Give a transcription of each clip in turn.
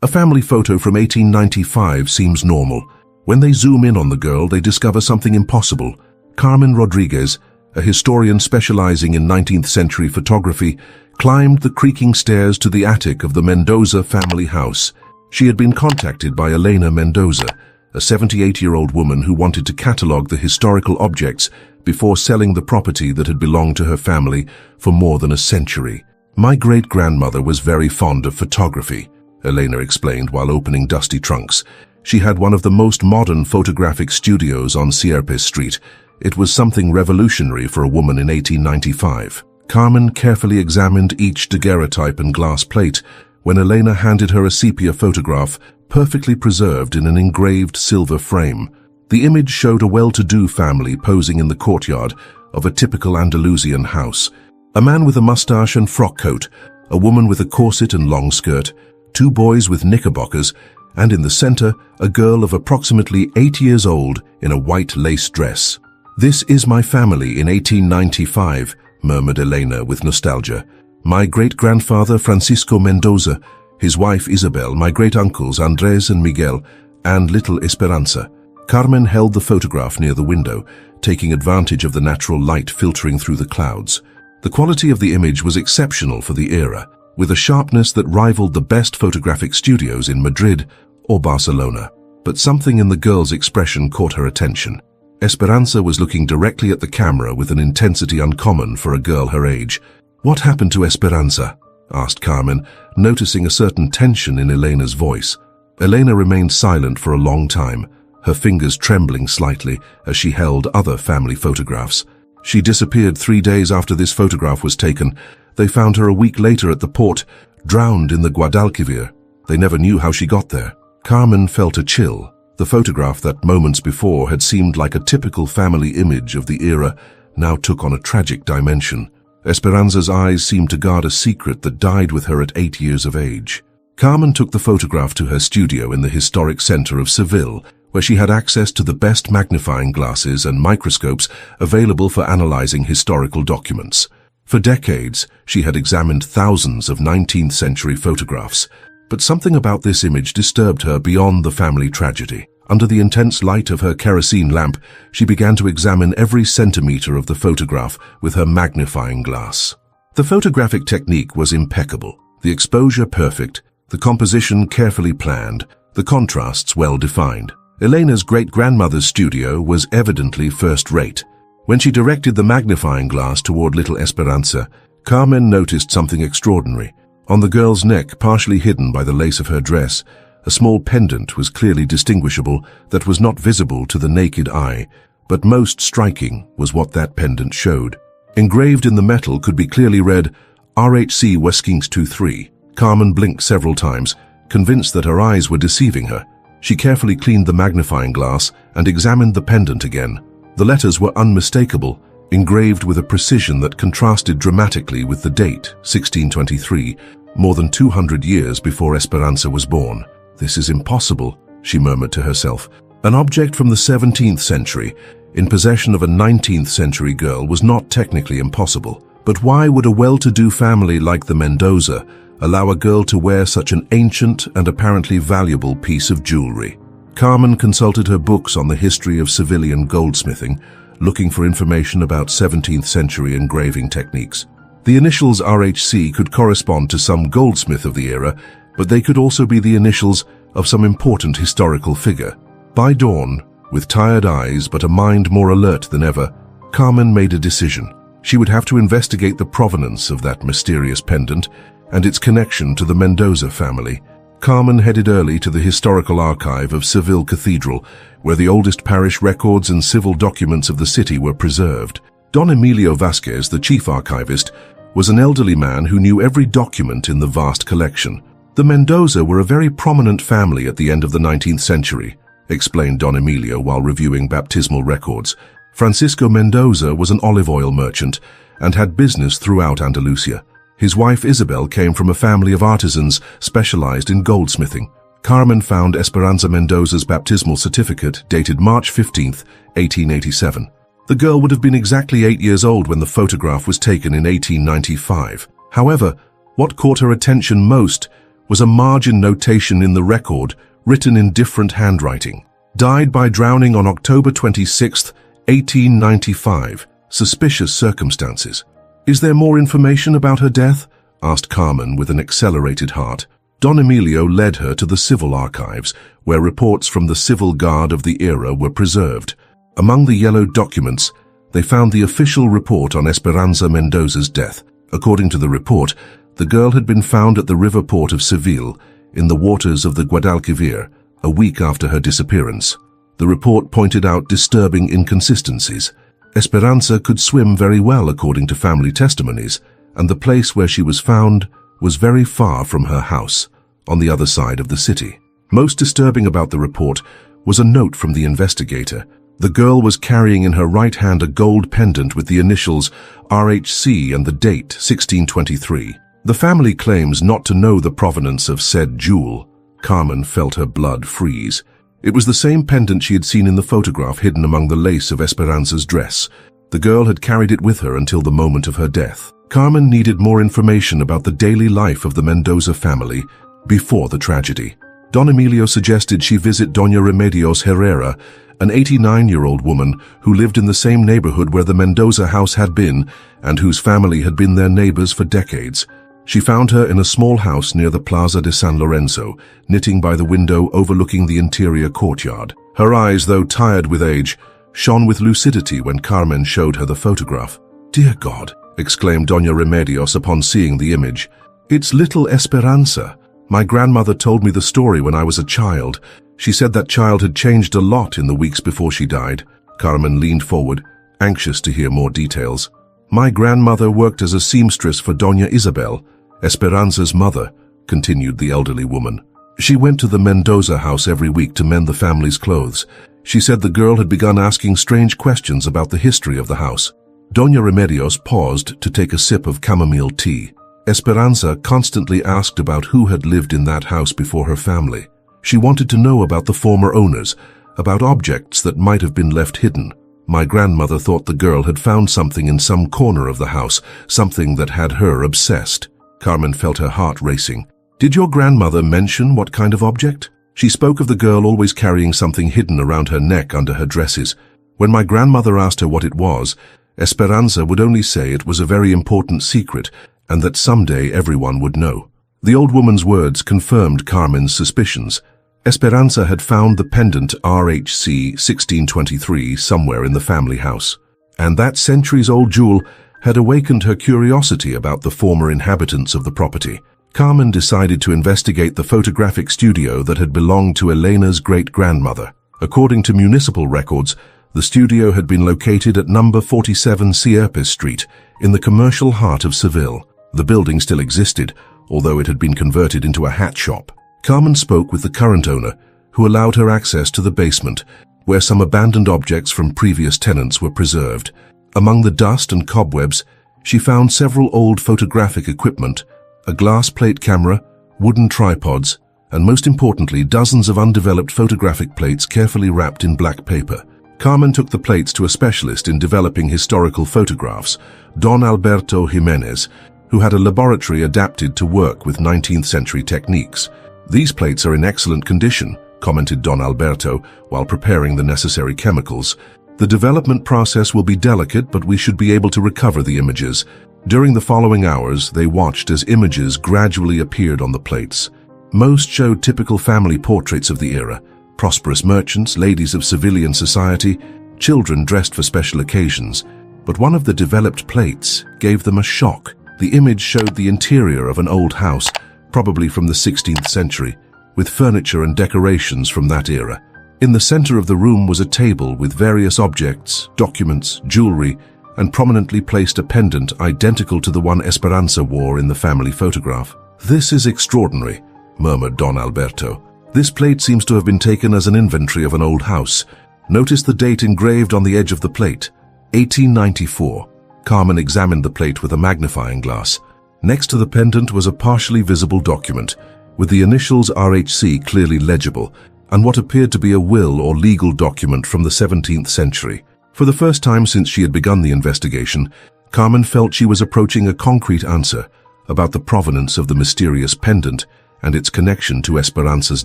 A family photo from 1895 seems normal. When they zoom in on the girl, they discover something impossible. Carmen Rodriguez, a historian specializing in 19th century photography, climbed the creaking stairs to the attic of the Mendoza family house. She had been contacted by Elena Mendoza, a 78-year-old woman who wanted to catalog the historical objects before selling the property that had belonged to her family for more than a century. "My great-grandmother was very fond of photography," Elena explained while opening dusty trunks. "She had one of the most modern photographic studios on Sierpes Street. It was something revolutionary for a woman in 1895. Carmen carefully examined each daguerreotype and glass plate when Elena handed her a sepia photograph, perfectly preserved in an engraved silver frame. The image showed a well-to-do family posing in the courtyard of a typical Andalusian house. A man with a mustache and frock coat, a woman with a corset and long skirt, two boys with knickerbockers, and in the center, a girl of approximately 8 years old in a white lace dress. "This is my family in 1895, murmured Elena with nostalgia. "My great-grandfather Francisco Mendoza, his wife Isabel, my great-uncles Andres and Miguel, and little Esperanza." Carmen held the photograph near the window, taking advantage of the natural light filtering through the clouds. The quality of the image was exceptional for the era, with a sharpness that rivaled the best photographic studios in Madrid or Barcelona. But something in the girl's expression caught her attention. Esperanza was looking directly at the camera with an intensity uncommon for a girl her age. "What happened to Esperanza?" asked Carmen, noticing a certain tension in Elena's voice. Elena remained silent for a long time, her fingers trembling slightly as she held other family photographs. "She disappeared 3 days after this photograph was taken. They found her a week later at the port, drowned in the Guadalquivir. They never knew how she got there." Carmen felt a chill. The photograph that moments before had seemed like a typical family image of the era now took on a tragic dimension. Esperanza's eyes seemed to guard a secret that died with her at 8 years of age. Carmen took the photograph to her studio in the historic center of Seville, where she had access to the best magnifying glasses and microscopes available for analyzing historical documents. For decades, she had examined thousands of 19th century photographs, but something about this image disturbed her beyond the family tragedy. Under the intense light of her kerosene lamp, she began to examine every centimeter of the photograph with her magnifying glass. The photographic technique was impeccable, the exposure perfect, the composition carefully planned, the contrasts well defined. Elena's great-grandmother's studio was evidently first-rate. When she directed the magnifying glass toward little Esperanza, Carmen noticed something extraordinary. On the girl's neck, partially hidden by the lace of her dress, a small pendant was clearly distinguishable that was not visible to the naked eye, but most striking was what that pendant showed. Engraved in the metal could be clearly read, "RHC Weskings 23. Carmen blinked several times, convinced that her eyes were deceiving her. She carefully cleaned the magnifying glass and examined the pendant again. The letters were unmistakable, engraved with a precision that contrasted dramatically with the date, 1623, more than 200 years before Esperanza was born. "This is impossible," she murmured to herself. An object from the 17th century, in possession of a 19th century girl, was not technically impossible. But why would a well-to-do family like the Mendoza allow a girl to wear such an ancient and apparently valuable piece of jewelry? Carmen consulted her books on the history of civilian goldsmithing, looking for information about 17th century engraving techniques. The initials RHC could correspond to some goldsmith of the era, but they could also be the initials of some important historical figure. By dawn, with tired eyes but a mind more alert than ever, Carmen made a decision. She would have to investigate the provenance of that mysterious pendant and its connection to the Mendoza family. Carmen headed early to the historical archive of Seville Cathedral, where the oldest parish records and civil documents of the city were preserved. Don Emilio Vasquez, the chief archivist, was an elderly man who knew every document in the vast collection. "The Mendoza were a very prominent family at the end of the 19th century, explained Don Emilio while reviewing baptismal records. Francisco Mendoza was an olive oil merchant and had business throughout Andalusia. His wife Isabel came from a family of artisans specialized in goldsmithing. Carmen found Esperanza Mendoza's baptismal certificate dated March 15, 1887. The girl would have been exactly 8 years old when the photograph was taken in 1895. However, what caught her attention most was a margin notation in the record, written in different handwriting. Died by drowning on October 26, 1895. Suspicious circumstances. Is there more information about her death? Asked Carmen with an accelerated heart. Don Emilio led her to the civil archives, where reports from the civil guard of the era were preserved. Among the yellowed documents, they found the official report on Esperanza Mendoza's death. According to the report, the girl had been found at the river port of Seville, in the waters of the Guadalquivir, a week after her disappearance. The report pointed out disturbing inconsistencies. Esperanza could swim very well according to family testimonies, and the place where she was found was very far from her house, on the other side of the city. Most disturbing about the report was a note from the investigator. The girl was carrying in her right hand a gold pendant with the initials RHC and the date 1623. The family claims not to know the provenance of said jewel. Carmen felt her blood freeze. It was the same pendant she had seen in the photograph hidden among the lace of Esperanza's dress. The girl had carried it with her until the moment of her death. Carmen needed more information about the daily life of the Mendoza family before the tragedy. Don Emilio suggested she visit Doña Remedios Herrera, an 89-year-old woman who lived in the same neighborhood where the Mendoza house had been and whose family had been their neighbors for decades. She found her in a small house near the Plaza de San Lorenzo, knitting by the window overlooking the interior courtyard. Her eyes, though tired with age, shone with lucidity when Carmen showed her the photograph. "Dear God," exclaimed Doña Remedios upon seeing the image. "It's little Esperanza. My grandmother told me the story when I was a child. She said that child had changed a lot in the weeks before she died." Carmen leaned forward, anxious to hear more details. "My grandmother worked as a seamstress for Doña Isabel, Esperanza's mother," continued the elderly woman. "She went to the Mendoza house every week to mend the family's clothes. She said the girl had begun asking strange questions about the history of the house." Doña Remedios paused to take a sip of chamomile tea. Esperanza constantly asked about who had lived in that house before her family. She wanted to know about the former owners, about objects that might have been left hidden. "My grandmother thought the girl had found something in some corner of the house, something that had her obsessed." Carmen felt her heart racing. "Did your grandmother mention what kind of object?" "She spoke of the girl always carrying something hidden around her neck under her dresses. When my grandmother asked her what it was, Esperanza would only say it was a very important secret and that someday everyone would know." The old woman's words confirmed Carmen's suspicions. Esperanza had found the pendant RHC 1623 somewhere in the family house, and that centuries-old jewel had awakened her curiosity about the former inhabitants of the property. Carmen decided to investigate the photographic studio that had belonged to Elena's great-grandmother. According to municipal records, the studio had been located at number 47 Sierpes Street, in the commercial heart of Seville. The building still existed, although it had been converted into a hat shop. Carmen spoke with the current owner, who allowed her access to the basement, where some abandoned objects from previous tenants were preserved. Among the dust and cobwebs, she found several old photographic equipment, a glass plate camera, wooden tripods, and most importantly, dozens of undeveloped photographic plates carefully wrapped in black paper. Carmen took the plates to a specialist in developing historical photographs, Don Alberto Jimenez, who had a laboratory adapted to work with 19th century techniques. "These plates are in excellent condition," commented Don Alberto while preparing the necessary chemicals. "The development process will be delicate, but we should be able to recover the images." During the following hours, they watched as images gradually appeared on the plates. Most showed typical family portraits of the era: prosperous merchants, ladies of civilian society, children dressed for special occasions. But one of the developed plates gave them a shock. The image showed the interior of an old house, probably from the 16th century, with furniture and decorations from that era. In the center of the room was a table with various objects, documents, jewelry, and prominently placed a pendant identical to the one Esperanza wore in the family photograph. "This is extraordinary," murmured Don Alberto. "This plate seems to have been taken as an inventory of an old house. Notice the date engraved on the edge of the plate, 1894. Carmen examined the plate with a magnifying glass. Next to the pendant was a partially visible document, with the initials RHC clearly legible, and what appeared to be a will or legal document from the 17th century. For the first time since she had begun the investigation, Carmen felt she was approaching a concrete answer about the provenance of the mysterious pendant and its connection to Esperanza's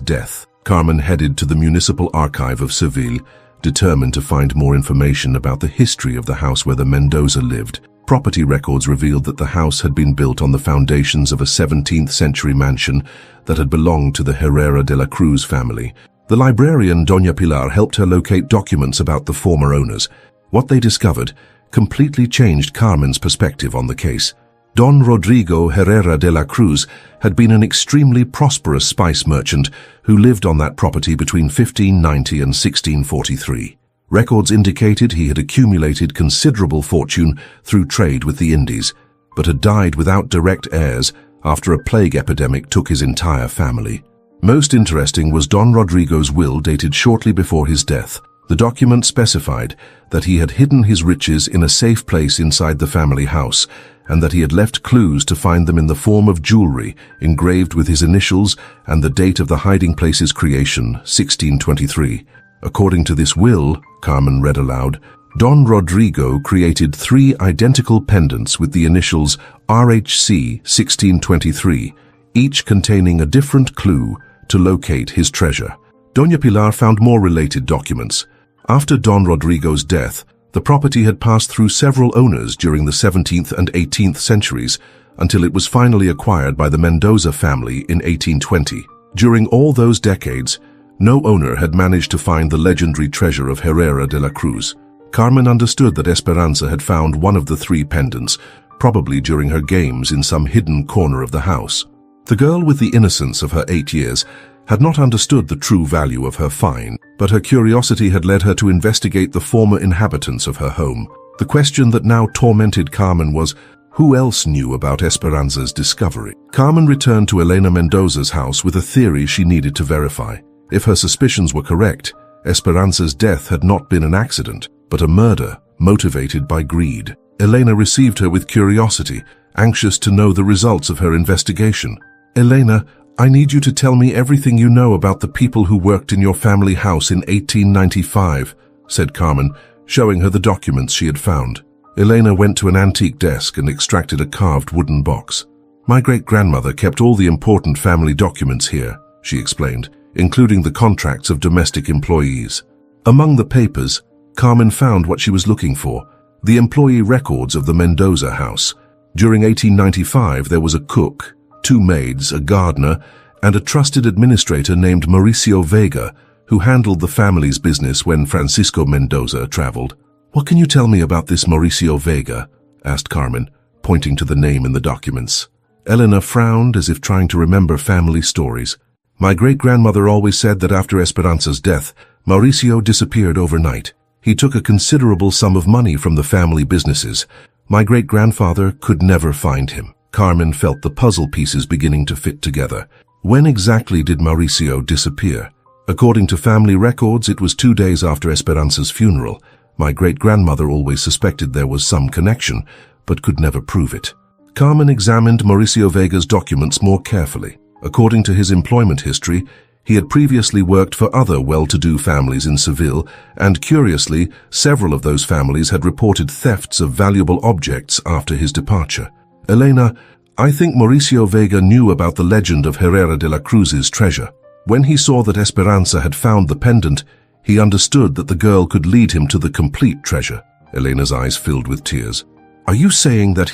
death. Carmen headed to the Municipal Archive of Seville, determined to find more information about the history of the house where the Mendoza lived. Property records revealed that the house had been built on the foundations of a 17th-century mansion that had belonged to the Herrera de la Cruz family. The librarian Doña Pilar helped her locate documents about the former owners. What they discovered completely changed Carmen's perspective on the case. Don Rodrigo Herrera de la Cruz had been an extremely prosperous spice merchant who lived on that property between 1590 and 1643. Records indicated he had accumulated considerable fortune through trade with the Indies, but had died without direct heirs after a plague epidemic took his entire family. Most interesting was Don Rodrigo's will dated shortly before his death. The document specified that he had hidden his riches in a safe place inside the family house, and that he had left clues to find them in the form of jewelry engraved with his initials and the date of the hiding place's creation, 1623. According to this will, Carmen read aloud, Don Rodrigo created 3 identical pendants with the initials RHC 1623, each containing a different clue to locate his treasure. Doña Pilar found more related documents. After Don Rodrigo's death, the property had passed through several owners during the 17th and 18th centuries until it was finally acquired by the Mendoza family in 1820. During all those decades, no owner had managed to find the legendary treasure of Herrera de la Cruz. Carmen understood that Esperanza had found one of the 3 pendants, probably during her games in some hidden corner of the house. The girl, with the innocence of her 8 years, had not understood the true value of her find, but her curiosity had led her to investigate the former inhabitants of her home. The question that now tormented Carmen was, who else knew about Esperanza's discovery? Carmen returned to Elena Mendoza's house with a theory she needed to verify. If her suspicions were correct, Esperanza's death had not been an accident, but a murder motivated by greed. Elena received her with curiosity, anxious to know the results of her investigation. Elena, I need you to tell me everything you know about the people who worked in your family house in 1895, said Carmen, showing her the documents she had found. Elena went to an antique desk and extracted a carved wooden box. My great-grandmother kept all the important family documents here, she explained, including the contracts of domestic employees. Among the papers, Carmen found what she was looking for, the employee records of the Mendoza house. During 1895, there was a cook, 2 maids, a gardener, and a trusted administrator named Mauricio Vega, who handled the family's business when Francisco Mendoza traveled. What can you tell me about this Mauricio Vega? Asked Carmen, pointing to the name in the documents. Elena frowned as if trying to remember family stories. My great-grandmother always said that after Esperanza's death, Mauricio disappeared overnight. He took a considerable sum of money from the family businesses. My great-grandfather could never find him. Carmen felt the puzzle pieces beginning to fit together. When exactly did Mauricio disappear? According to family records, it was 2 days after Esperanza's funeral. My great-grandmother always suspected there was some connection, but could never prove it. Carmen examined Mauricio Vega's documents more carefully. According to his employment history, he had previously worked for other well-to-do families in Seville, and curiously, several of those families had reported thefts of valuable objects after his departure. Elena, I think Mauricio Vega knew about the legend of Herrera de la Cruz's treasure. When he saw that Esperanza had found the pendant, he understood that the girl could lead him to the complete treasure. Elena's eyes filled with tears. Are you saying that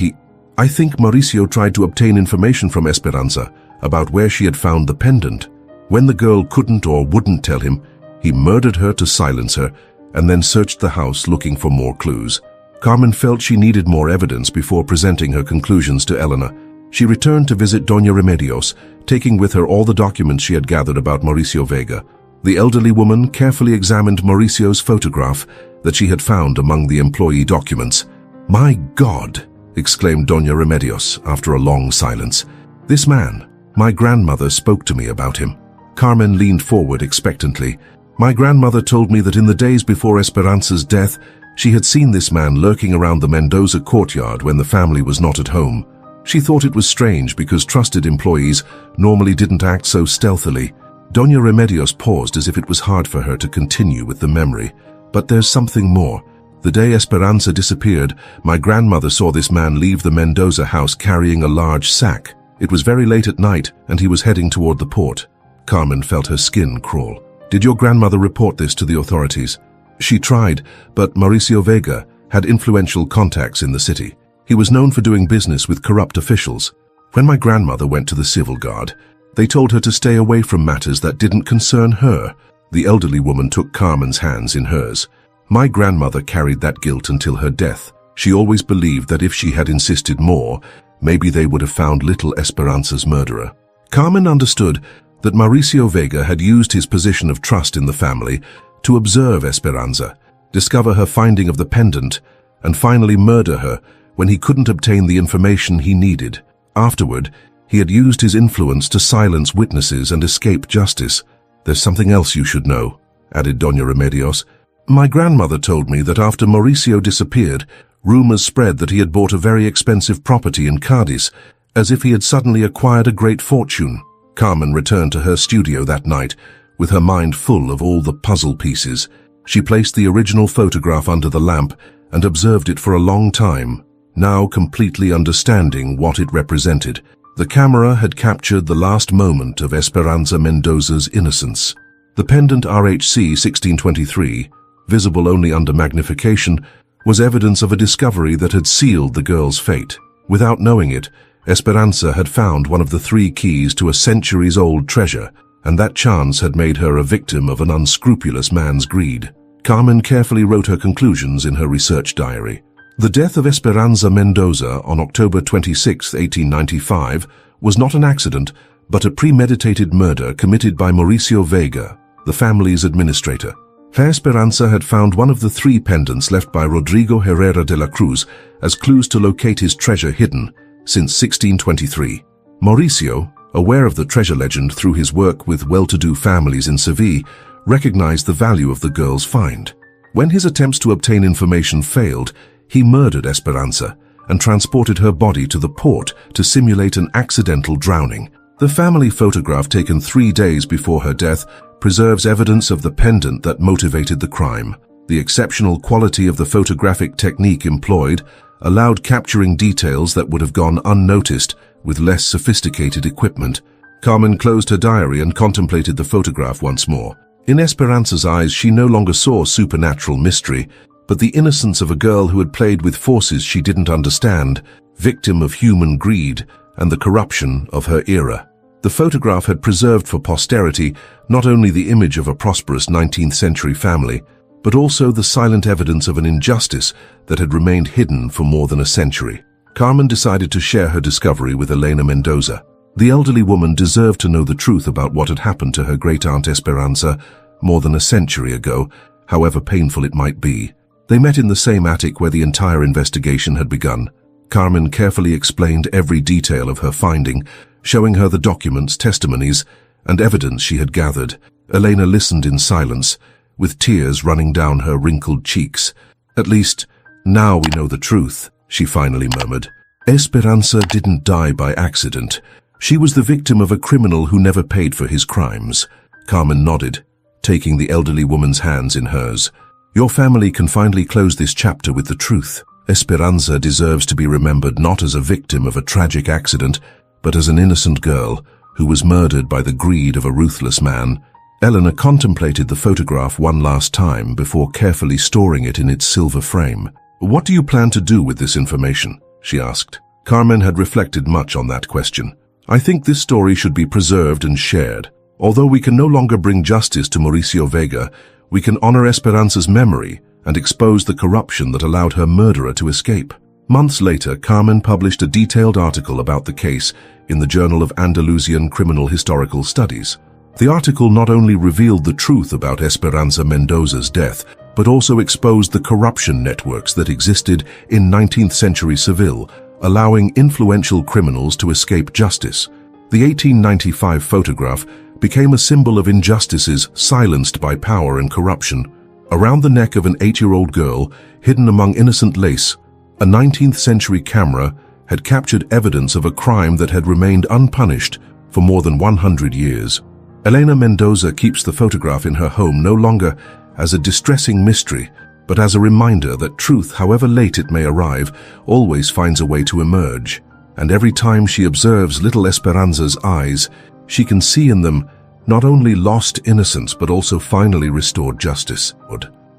I think Mauricio tried to obtain information from Esperanza about where she had found the pendant. When the girl couldn't or wouldn't tell him, he murdered her to silence her and then searched the house looking for more clues. Carmen felt she needed more evidence before presenting her conclusions to Elena. She returned to visit Doña Remedios, taking with her all the documents she had gathered about Mauricio Vega. The elderly woman carefully examined Mauricio's photograph that she had found among the employee documents. "My God!" exclaimed Doña Remedios after a long silence. "This man, my grandmother spoke to me about him." Carmen leaned forward expectantly. "My grandmother told me that in the days before Esperanza's death, she had seen this man lurking around the Mendoza courtyard when the family was not at home. She thought it was strange because trusted employees normally didn't act so stealthily." Doña Remedios paused as if it was hard for her to continue with the memory. "But there's something more. The day Esperanza disappeared, my grandmother saw this man leave the Mendoza house carrying a large sack. It was very late at night, and he was heading toward the port. Carmen felt her skin crawl. "Did your grandmother report this to the authorities?" "She tried, but Mauricio Vega had influential contacts in the city. He was known for doing business with corrupt officials. When my grandmother went to the civil guard, they told her to stay away from matters that didn't concern her." The elderly woman took Carmen's hands in hers. "My grandmother carried that guilt until her death. She always believed that if she had insisted more, maybe they would have found little Esperanza's murderer." Carmen understood that Mauricio Vega had used his position of trust in the family to observe Esperanza, discover her finding of the pendant, and finally murder her when he couldn't obtain the information he needed. Afterward, he had used his influence to silence witnesses and escape justice. "There's something else you should know," added Doña Remedios. "My grandmother told me that after Mauricio disappeared, rumors spread that he had bought a very expensive property in Cadiz, as if he had suddenly acquired a great fortune." Carmen returned to her studio that night, with her mind full of all the puzzle pieces. She placed the original photograph under the lamp and observed it for a long time, now completely understanding what it represented. The camera had captured the last moment of Esperanza Mendoza's innocence. The pendant RHC 1623, visible only under magnification, was evidence of a discovery that had sealed the girl's fate. Without knowing it, Esperanza had found one of the 3 keys to a centuries-old treasure, and that chance had made her a victim of an unscrupulous man's greed. Carmen carefully wrote her conclusions in her research diary. The death of Esperanza Mendoza on October 26, 1895, was not an accident, but a premeditated murder committed by Mauricio Vega, the family's administrator. Esperanza had found one of the 3 pendants left by Rodrigo Herrera de la Cruz as clues to locate his treasure hidden since 1623. Mauricio, aware of the treasure legend through his work with well-to-do families in Seville, recognized the value of the girl's find. When his attempts to obtain information failed, he murdered Esperanza and transported her body to the port to simulate an accidental drowning. The family photograph taken 3 days before her death preserves evidence of the pendant that motivated the crime. The exceptional quality of the photographic technique employed allowed capturing details that would have gone unnoticed with less sophisticated equipment. Carmen closed her diary and contemplated the photograph once more. In Esperanza's eyes, she no longer saw supernatural mystery, but the innocence of a girl who had played with forces she didn't understand, victim of human greed and the corruption of her era. The photograph had preserved for posterity not only the image of a prosperous 19th century family, but also the silent evidence of an injustice that had remained hidden for more than a century. Carmen decided to share her discovery with Elena Mendoza. The elderly woman deserved to know the truth about what had happened to her great-aunt Esperanza more than a century ago, however painful it might be. They met in the same attic where the entire investigation had begun. Carmen carefully explained every detail of her finding, showing her the documents, testimonies, and evidence she had gathered. Elena listened in silence, with tears running down her wrinkled cheeks. "At least, now we know the truth," she finally murmured. "Esperanza didn't die by accident. She was the victim of a criminal who never paid for his crimes." Carmen nodded, taking the elderly woman's hands in hers. "Your family can finally close this chapter with the truth. Esperanza deserves to be remembered not as a victim of a tragic accident, but as an innocent girl who was murdered by the greed of a ruthless man." Elena contemplated the photograph one last time before carefully storing it in its silver frame. "What do you plan to do with this information?" she asked. Carmen had reflected much on that question. "I think this story should be preserved and shared. Although we can no longer bring justice to Mauricio Vega, we can honor Esperanza's memory and expose the corruption that allowed her murderer to escape." Months later, Carmen published a detailed article about the case in the Journal of Andalusian Criminal Historical Studies. The article not only revealed the truth about Esperanza Mendoza's death, but also exposed the corruption networks that existed in 19th century Seville, allowing influential criminals to escape justice. The 1895 photograph became a symbol of injustices silenced by power and corruption. Around the neck of an 8-year-old girl, hidden among innocent lace, a 19th century camera had captured evidence of a crime that had remained unpunished for more than 100 years. Elena Mendoza keeps the photograph in her home no longer as a distressing mystery, but as a reminder that truth, however late it may arrive, always finds a way to emerge. and every time she observes little Esperanza's eyes, she can see in them not only lost innocence but also finally restored justice.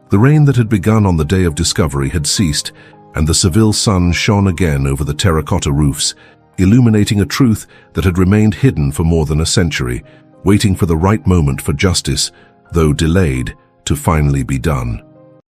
The rain that had begun on the day of discovery had ceased, and the Seville sun shone again over the terracotta roofs, illuminating a truth that had remained hidden for more than a century, waiting for the right moment for justice, though delayed, to finally be done.